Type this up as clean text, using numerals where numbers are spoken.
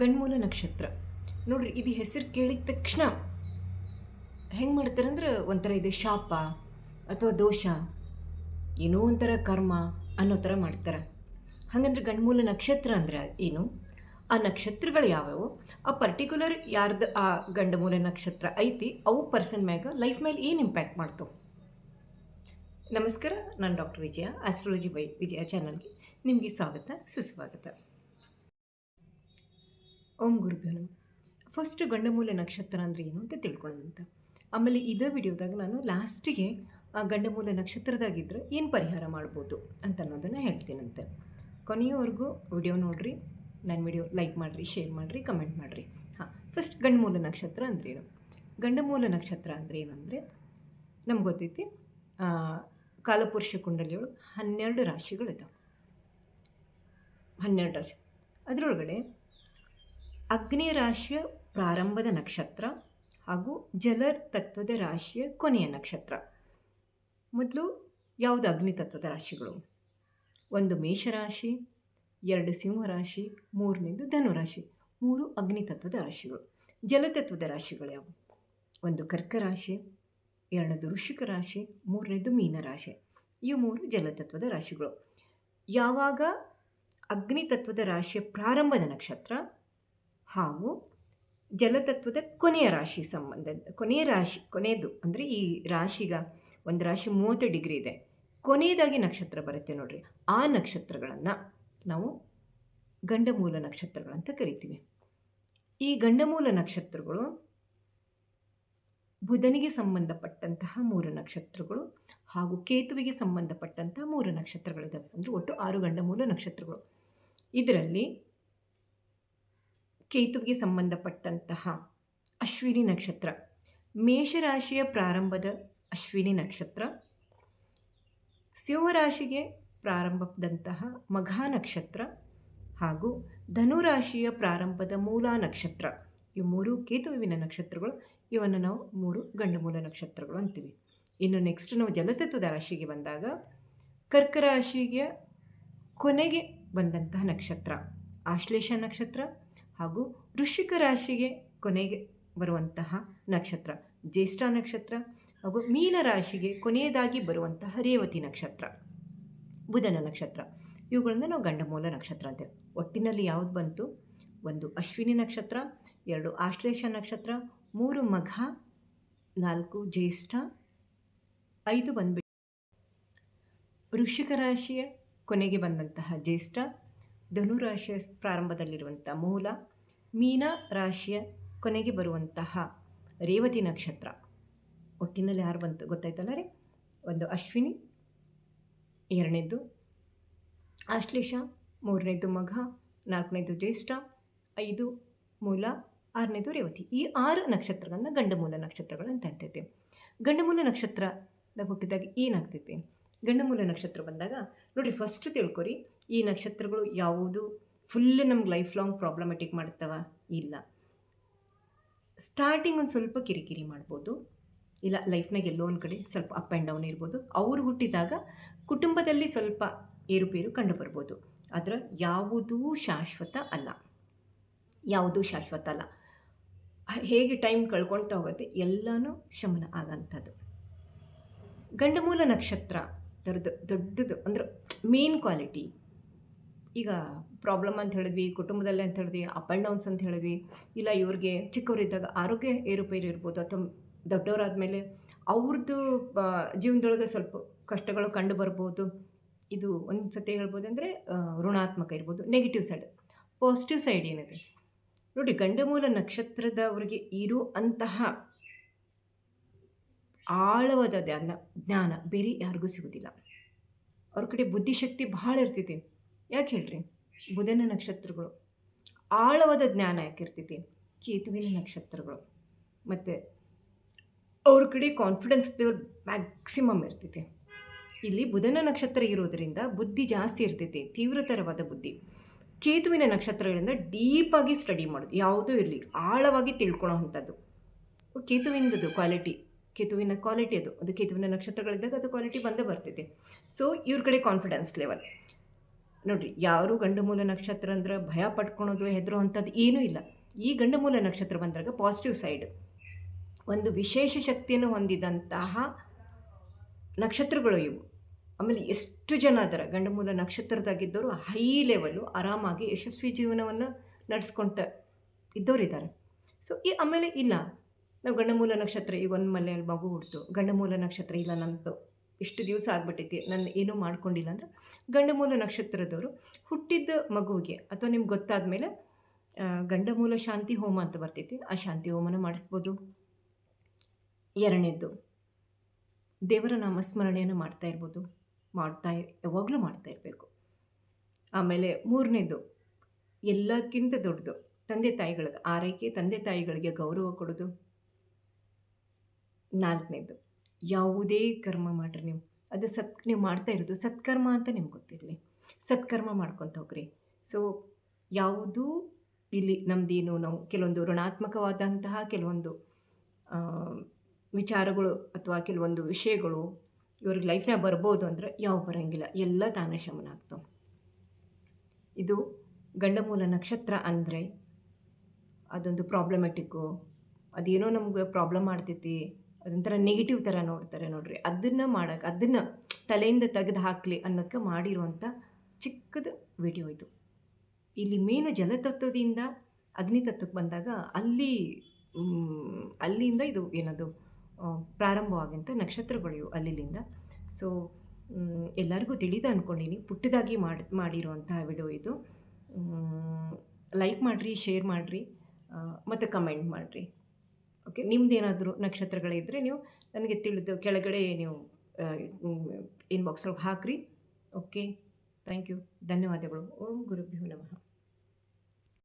ಗಂಡ್ಮೂಲ ನಕ್ಷತ್ರ ನೋಡ್ರಿ, ಇದು ಹೆಸರು ಕೇಳಿದ ತಕ್ಷಣ ಹೆಂಗೆ ಮಾಡ್ತಾರಂದ್ರೆ ಒಂಥರ ಇದೆ ಶಾಪ ಅಥವಾ ದೋಷ, ಏನೋ ಒಂಥರ ಕರ್ಮ ಅನ್ನೋ ಥರ ಮಾಡ್ತಾರೆ. ಹಾಗಂದ್ರೆ ಗಂಡ್ಮೂಲ ನಕ್ಷತ್ರ ಅಂದರೆ ಏನು, ಆ ನಕ್ಷತ್ರಗಳು ಯಾವ್ಯಾವು, ಆ ಪರ್ಟಿಕ್ಯುಲರ್ ಯಾರ್ದು ಆ ಗಂಡಮೂಲ ನಕ್ಷತ್ರ ಐತಿ ಅವು ಪರ್ಸನ್ ಮ್ಯಾಗ ಲೈಫ್ ಮೇಲೆ ಏನು ಇಂಪ್ಯಾಕ್ಟ್ ಮಾಡ್ತವೆ. ನಮಸ್ಕಾರ, ನಾನು ಡಾಕ್ಟರ್ ವಿಜಯ, ಆಸ್ಟ್ರಾಲಜಿ ಬೈ ವಿಜಯ ಚಾನಲ್ಗೆ ನಿಮಗೆ ಸ್ವಾಗತ ಸುಸ್ವಾಗತ. ಓಂ ಗುರುಭ್ಯೋ ನಮಃ. ಫಸ್ಟ್ ಗಂಡಮೂಲ ನಕ್ಷತ್ರ ಅಂದರೆ ಏನು ಅಂತ ತಿಳ್ಕೊಳ್ಳೋಣಂತ. ಆಮೇಲೆ ಇದೇ ವಿಡಿಯೋದಾಗ ನಾನು ಲಾಸ್ಟಿಗೆ ಆ ಗಂಡಮೂಲ ನಕ್ಷತ್ರದಾಗಿದ್ದರೆ ಏನು ಪರಿಹಾರ ಮಾಡ್ಬೋದು ಅಂತ ಅನ್ನೋದನ್ನು ಹೇಳ್ತೀನಂತೆ. ಕೊನೆಯವರೆಗೂ ವಿಡಿಯೋ ನೋಡಿರಿ, ನನ್ನ ವಿಡಿಯೋ ಲೈಕ್ ಮಾಡಿರಿ, ಶೇರ್ ಮಾಡಿರಿ, ಕಮೆಂಟ್ ಮಾಡಿರಿ. ಫಸ್ಟ್ ಗಂಡಮೂಲ ನಕ್ಷತ್ರ ಅಂದ್ರೇನು? ಗಂಡಮೂಲ ನಕ್ಷತ್ರ ಅಂದರೆ ಏನಂದರೆ ನಮ್ಗೆ ಗೊತ್ತೈತಿ, ಕಾಲಪುರುಷ ಕುಂಡಲಿಯೊಳಗೆ 12 ರಾಶಿಗಳಿದ್ದಾವೆ. 12 ರಾಶಿ, ಅದರೊಳಗಡೆ ಅಗ್ನಿ ರಾಶಿಯ ಪ್ರಾರಂಭದ ನಕ್ಷತ್ರ ಹಾಗೂ ಜಲ ತತ್ವದ ರಾಶಿಯ ಕೊನೆಯ ನಕ್ಷತ್ರ. ಮೊದಲು ಯಾವುದು ಅಗ್ನಿ ತತ್ವದ ರಾಶಿಗಳು? 1 ಮೇಷರಾಶಿ, 2 ಸಿಂಹರಾಶಿ, 3ನೇದು ಧನುರಾಶಿ. 3 ಅಗ್ನಿ ತತ್ವದ ರಾಶಿಗಳು. ಜಲತತ್ವದ ರಾಶಿಗಳು ಯಾವುವು? 1 ಕರ್ಕ ರಾಶಿ, 2ನೇದು ವೃಶ್ಚಿಕ ರಾಶಿ, 3ನೇದು ಮೀನರಾಶಿ. ಇವು 3 ಜಲತತ್ವದ ರಾಶಿಗಳು. ಯಾವಾಗ ಅಗ್ನಿ ತತ್ವದ ರಾಶಿಯ ಪ್ರಾರಂಭದ ನಕ್ಷತ್ರ ಹಾಗೂ ಜಲತತ್ವದ ಕೊನೆಯ ರಾಶಿ ಸಂಬಂಧ, ಕೊನೆಯದು ಅಂದರೆ ಈ ರಾಶಿಗ ಒಂದು ರಾಶಿ 30 ಡಿಗ್ರಿ ಇದೆ, ಕೊನೆಯದಾಗಿ ನಕ್ಷತ್ರ ಬರುತ್ತೆ ನೋಡ್ರಿ, ಆ ನಕ್ಷತ್ರಗಳನ್ನು ನಾವು ಗಂಡಮೂಲ ನಕ್ಷತ್ರಗಳಂತ ಕರಿತೀವಿ. ಈ ಗಂಡಮೂಲ ನಕ್ಷತ್ರಗಳು ಬುಧನಿಗೆ ಸಂಬಂಧಪಟ್ಟಂತಹ 3 ನಕ್ಷತ್ರಗಳು ಹಾಗೂ ಕೇತುವಿಗೆ ಸಂಬಂಧಪಟ್ಟಂತಹ 3 ನಕ್ಷತ್ರಗಳಿದ್ದಾವೆ. ಅಂದರೆ ಒಟ್ಟು 6 ಗಂಡಮೂಲ ನಕ್ಷತ್ರಗಳು. ಇದರಲ್ಲಿ ಕೇತುವಿಗೆ ಸಂಬಂಧಪಟ್ಟಂತಹ ಅಶ್ವಿನಿ ನಕ್ಷತ್ರ, ಮೇಷರಾಶಿಯ ಪ್ರಾರಂಭದ ಅಶ್ವಿನಿ ನಕ್ಷತ್ರ, ಸಿಂಹರಾಶಿಗೆ ಪ್ರಾರಂಭದಂತಹ ಮಘ ನಕ್ಷತ್ರ ಹಾಗೂ ಧನುರಾಶಿಯ ಪ್ರಾರಂಭದ ಮೂಲ ನಕ್ಷತ್ರ. ಇವು 3 ಕೇತುವಿನ ನಕ್ಷತ್ರಗಳು. ಇವನ್ನು ನಾವು 3 ಗಂಡಮೂಲ ನಕ್ಷತ್ರಗಳು ಅಂತೀವಿ. ಇನ್ನು ನೆಕ್ಸ್ಟ್ ನಾವು ಜಲತತ್ವದ ರಾಶಿಗೆ ಬಂದಾಗ ಕರ್ಕ ರಾಶಿಗೆ ಕೊನೆಗೆ ಬಂದಂತಹ ನಕ್ಷತ್ರ ಆಶ್ಲೇಷ ನಕ್ಷತ್ರ ಹಾಗೂ ವೃಶ್ಚಿಕ ರಾಶಿಗೆ ಕೊನೆಗೆ ಬರುವಂತಹ ನಕ್ಷತ್ರ ಜ್ಯೇಷ್ಠ ನಕ್ಷತ್ರ ಹಾಗೂ ಮೀನ ರಾಶಿಗೆ ಕೊನೆಯದಾಗಿ ಬರುವಂತಹ ರೇವತಿ ನಕ್ಷತ್ರ, ಬುಧನ ನಕ್ಷತ್ರ. ಇವುಗಳನ್ನು ನಾವು ಗಂಡಮೂಲ ನಕ್ಷತ್ರ ಅಂತೇವೆ. ಒಟ್ಟಿನಲ್ಲಿ ಯಾವುದು ಬಂತು? 1 ಅಶ್ವಿನಿ ನಕ್ಷತ್ರ, 2 ಆಶ್ಲೇಷ ನಕ್ಷತ್ರ, 3 ಮಘ, 4 ಜ್ಯೇಷ್ಠ, 5 ಬಂದ್ಬಿಟ್ಟು ವೃಶ್ಚಿಕ ರಾಶಿಯ ಕೊನೆಗೆ ಬಂದಂತಹ ಜ್ಯೇಷ್ಠ, ಧನುರಾಶಿಯ ಪ್ರಾರಂಭದಲ್ಲಿರುವಂಥ ಮೂಲ, ಮೀನ ರಾಶಿಯ ಕೊನೆಗೆ ಬರುವಂತಹ ರೇವತಿ ನಕ್ಷತ್ರ. ಒಟ್ಟಿನಲ್ಲಿ ಯಾರು ಬಂತು ಗೊತ್ತಾಯ್ತಲ್ಲ ರೀ? 1 ಅಶ್ವಿನಿ, 2ನೇದು ಆಶ್ಲೇಷ, 3ನೇದು ಮಘ, 4ನೇದು ಜ್ಯೇಷ್ಠ, 5 ಮೂಲ, 6ನೇದು ರೇವತಿ. ಈ 6 ನಕ್ಷತ್ರಗಳನ್ನ ಗಂಡಮೂಲ ನಕ್ಷತ್ರಗಳು ಅಂತ ಅಂತೈತೆ. ಗಂಡಮೂಲ ನಕ್ಷತ್ರದಾಗ ಹುಟ್ಟಿದಾಗ ಏನಾಗ್ತೈತಿ? ಗಂಡಮೂಲ ನಕ್ಷತ್ರ ಬಂದಾಗ ನೋಡಿರಿ, ಫಸ್ಟ್ ತಿಳ್ಕೊರಿ, ಈ ನಕ್ಷತ್ರಗಳು ಯಾವುದು ಫುಲ್ ನಮ್ಗೆ ಲೈಫ್ ಲಾಂಗ್ ಪ್ರಾಬ್ಲಮೆಟಿಕ್ ಮಾಡ್ತವ? ಇಲ್ಲ. ಸ್ಟಾರ್ಟಿಂಗ್ ಒಂದು ಸ್ವಲ್ಪ ಕಿರಿಕಿರಿ ಮಾಡ್ಬೋದು, ಇಲ್ಲ ಲೈಫ್ನಾಗ ಎಲ್ಲೋ ಒಂದು ಕಡೆ ಸ್ವಲ್ಪ ಅಪ್ ಆ್ಯಂಡ್ ಡೌನ್ ಇರ್ಬೋದು. ಅವರು ಹುಟ್ಟಿದಾಗ ಕುಟುಂಬದಲ್ಲಿ ಸ್ವಲ್ಪ ಏರುಪೇರು ಕಂಡು ಬರ್ಬೋದು. ಆದರೆ ಯಾವುದೂ ಶಾಶ್ವತ ಅಲ್ಲ, ಯಾವುದೂ ಶಾಶ್ವತ ಅಲ್ಲ. ಹೇಗೆ ಟೈಮ್ ಕಳ್ಕೊಳ್ತಾ ಹೋಗುತ್ತೆ ಎಲ್ಲನೂ ಶಮನ ಆಗೋಂಥದ್ದು. ಗಂಡಮೂಲ ನಕ್ಷತ್ರ ಥರದ್ದು ದೊಡ್ಡದು ಅಂದ್ರೆ ಮೇನ್ ಕ್ವಾಲಿಟಿ, ಈಗ ಪ್ರಾಬ್ಲಮ್ ಅಂತ ಹೇಳಿದ್ವಿ, ಕುಟುಂಬದಲ್ಲಿ ಅಂತ ಹೇಳಿದ್ವಿ, ಅಪ್ ಆ್ಯಂಡ್ ಡೌನ್ಸ್ ಅಂತ ಹೇಳಿದ್ವಿ, ಇಲ್ಲ ಇವ್ರಿಗೆ ಚಿಕ್ಕವರಿದ್ದಾಗ ಆರೋಗ್ಯ ಏರುಪೇರು ಇರ್ಬೋದು, ಅಥವಾ ದೊಡ್ಡವರಾದ ಅವ್ರದ್ದು ಜೀವನದೊಳಗೆ ಸ್ವಲ್ಪ ಕಷ್ಟಗಳು ಕಂಡು ಬರ್ಬೋದು. ಇದು ಒಂದು ಸತಿ ಹೇಳ್ಬೋದು ಅಂದರೆ ಋಣಾತ್ಮಕ ಇರ್ಬೋದು. Negative side. ಪಾಸಿಟಿವ್ ಸೈಡ್ ಏನಿದೆ ನೋಡಿ, ಗಂಡಮೂಲ ನಕ್ಷತ್ರದವರಿಗೆ ಇರುವಂತಹ ಆಳವಾದ ಜ್ಞಾನ ಬೇರೆ ಯಾರಿಗೂ ಸಿಗೋದಿಲ್ಲ. ಅವ್ರ ಕಡೆ ಬುದ್ಧಿಶಕ್ತಿ ಭಾಳ ಇರ್ತೈತಿ. ಯಾಕೆ ಹೇಳ್ರಿ? ಬುಧನ ನಕ್ಷತ್ರಗಳು ಆಳವಾದ ಜ್ಞಾನ ಯಾಕೆ ಇರ್ತೈತಿ? ಕೇತುವಿನ ನಕ್ಷತ್ರಗಳು. ಮತ್ತು ಅವ್ರ ಕಡೆ ಕಾನ್ಫಿಡೆನ್ಸ್ ಲೆವೆಲ್ ಮ್ಯಾಕ್ಸಿಮಮ್ ಇರ್ತೈತಿ. ಇಲ್ಲಿ ಬುಧನ ನಕ್ಷತ್ರ ಇರೋದರಿಂದ ಬುದ್ಧಿ ಜಾಸ್ತಿ ಇರ್ತೈತಿ, ತೀವ್ರತರವಾದ ಬುದ್ಧಿ. ಕೇತುವಿನ ನಕ್ಷತ್ರಗಳಿಂದ ಡೀಪಾಗಿ ಸ್ಟಡಿ ಮಾಡೋದು, ಯಾವುದೂ ಇರಲಿ ಆಳವಾಗಿ ತಿಳ್ಕೊಳ್ಳೋ ಅಂಥದ್ದು ಕೇತುವಿನದು ಕ್ವಾಲಿಟಿ. ಕೇತುವಿನ ಕ್ವಾಲಿಟಿ ಅದು ಕೇತುವಿನ ನಕ್ಷತ್ರಗಳಿದ್ದಾಗ ಅದು ಕ್ವಾಲಿಟಿ ಬಂದೇ ಬರ್ತೈತೆ. ಸೊ ಇವ್ರ ಕಡೆ ಕಾನ್ಫಿಡೆನ್ಸ್ ಲೆವೆಲ್. ನೋಡ್ರಿ, ಯಾರು ಗಂಡು ಮೂಲ ನಕ್ಷತ್ರ ಅಂದ್ರೆ ಭಯ ಪಟ್ಕೊಳೋದು, ಹೆದರೋ ಅಂಥದ್ದು ಏನೂ ಇಲ್ಲ. ಈ ಗಂಡು ಮೂಲ ನಕ್ಷತ್ರ ಬಂದಾಗ ಪಾಸಿಟಿವ್ ಸೈಡ್, ಒಂದು ವಿಶೇಷ ಶಕ್ತಿಯನ್ನು ಹೊಂದಿದಂತಹ ನಕ್ಷತ್ರಗಳು ಇವು. ಆಮೇಲೆ ಎಷ್ಟು ಜನ ಅದರ ಗಂಡು ಮೂಲ ನಕ್ಷತ್ರದಾಗಿದ್ದವರು ಹೈ ಲೆವೆಲ್ಲು ಆರಾಮಾಗಿ ಯಶಸ್ವಿ ಜೀವನವನ್ನು ನಡೆಸ್ಕೊತ ಇದ್ದವರಿದ್ದಾರೆ. ಸೊ ಆಮೇಲೆ ಇಲ್ಲ, ನಾವು ಗಂಡು ಮೂಲ ನಕ್ಷತ್ರ, ಈಗ ಒಂದು ಮನೆಯಲ್ಲಿ ಮಗು ಹುಡ್ತು, ಗಂಡು ಮೂಲ ನಕ್ಷತ್ರ ಇಲ್ಲ, ನಂದು ಇಷ್ಟು ದಿವಸ ಆಗ್ಬಿಟ್ಟೈತಿ, ನಾನು ಏನೂ ಮಾಡ್ಕೊಂಡಿಲ್ಲ ಅಂದ್ರೆ ಗಂಡು ಮೂಲ ನಕ್ಷತ್ರದವರು ಹುಟ್ಟಿದ್ದ ಮಗುವಿಗೆ ಅಥವಾ ನಿಮ್ಗೆ ಗೊತ್ತಾದ ಮೇಲೆ ಗಂಡ ಮೂಲ ಶಾಂತಿ ಹೋಮ ಅಂತ ಬರ್ತೈತಿ, ಆ ಶಾಂತಿ ಹೋಮನ ಮಾಡಿಸ್ಬೋದು. ಎರಡನೇದ್ದು, ದೇವರ ನಾಮಸ್ಮರಣೆಯನ್ನು ಮಾಡ್ತಾ ಇರ್ಬೋದು, ಯಾವಾಗಲೂ ಮಾಡ್ತಾ ಇರಬೇಕು. ಆಮೇಲೆ ಮೂರನೇದು, ಎಲ್ಲಕ್ಕಿಂತ ದೊಡ್ಡದು, ತಂದೆ ತಾಯಿಗಳಿಗೆ ಆರೈಕೆ, ತಂದೆ ತಾಯಿಗಳಿಗೆ ಗೌರವ ಕೊಡೋದು. ನಾಲ್ಕನೇದು, ಯಾವುದೇ ಕರ್ಮ ಮಾಡಿರಿ ನೀವು, ಅದು ನೀವು ಮಾಡ್ತಾ ಇರೋದು ಸತ್ಕರ್ಮ ಅಂತ ನಿಮ್ಗೆ ಗೊತ್ತಿರಲಿ, ಸತ್ಕರ್ಮ ಮಾಡ್ಕೊತ ಹೋಗ್ರಿ. ಸೊ ಯಾವುದೂ ಇಲ್ಲಿ ನಮ್ಮದೇನು, ನಾವು ಕೆಲವೊಂದು ಋಣಾತ್ಮಕವಾದಂತಹ ಕೆಲವೊಂದು ವಿಚಾರಗಳು ಅಥವಾ ಕೆಲವೊಂದು ವಿಷಯಗಳು ಇವ್ರಿಗೆ ಲೈಫ್ನಾಗ ಬರ್ಬೋದು ಅಂದ್ರೆ ಯಾವ ಬರೋಂಗಿಲ್ಲ, ಎಲ್ಲ ತಾನೇ ಶಮನ ಆಗ್ತಾವೆ. ಇದು ಗಂಡ ಮೂಲ ನಕ್ಷತ್ರ ಅಂದರೆ ಅದೊಂದು ಪ್ರಾಬ್ಲಮೆಟಿಕ್ಕು, ಅದೇನೋ ನಮ್ಗೆ ಪ್ರಾಬ್ಲಮ್ ಮಾಡ್ತೈತಿ, ಅದೊಂಥರ ನೆಗೆಟಿವ್ ಥರ ನೋಡ್ತಾರೆ ನೋಡ್ರಿ. ಅದನ್ನು ತಲೆಯಿಂದ ತೆಗೆದು ಹಾಕಲಿ ಅನ್ನೋದಕ್ಕೆ ಮಾಡಿರುವಂಥ ಚಿಕ್ಕದು ವಿಡಿಯೋ ಇದು. ಇಲ್ಲಿ ಮೇನು ಜಲತತ್ವದಿಂದ ಅಗ್ನಿತತ್ವಕ್ಕೆ ಬಂದಾಗ ಅಲ್ಲಿಂದ ಇದು ಏನದು ಪ್ರಾರಂಭವಾಗಂಥ ನಕ್ಷತ್ರಗಳು ಇವು ಅಲ್ಲಿಂದ. ಸೊ ಎಲ್ಲರಿಗೂ ತಿಳಿದ ಅಂದ್ಕೊಂಡೀನಿ, ಪುಟ್ಟದಾಗಿ ಮಾಡಿರುವಂತಹ ವಿಡಿಯೋ ಇದು. ಲೈಕ್ ಮಾಡಿರಿ, ಶೇರ್ ಮಾಡಿರಿ, ಮತ್ತು ಕಮೆಂಟ್ ಮಾಡಿರಿ. ಓಕೆ, ನಿಮ್ದೇನಾದರೂ ನಕ್ಷತ್ರಗಳಿದ್ದರೆ ನೀವು ನನಗೆ ತಿಳಿದು ಕೆಳಗಡೆ ನೀವು ಇನ್ಬಾಕ್ಸ್ ಒಳಗೆ ಹಾಕಿರಿ. ಓಕೆ, ಥ್ಯಾಂಕ್ ಯು, ಧನ್ಯವಾದಗಳು. ಓಂ ಗುರುಭ್ಯೋ ನಮಃ.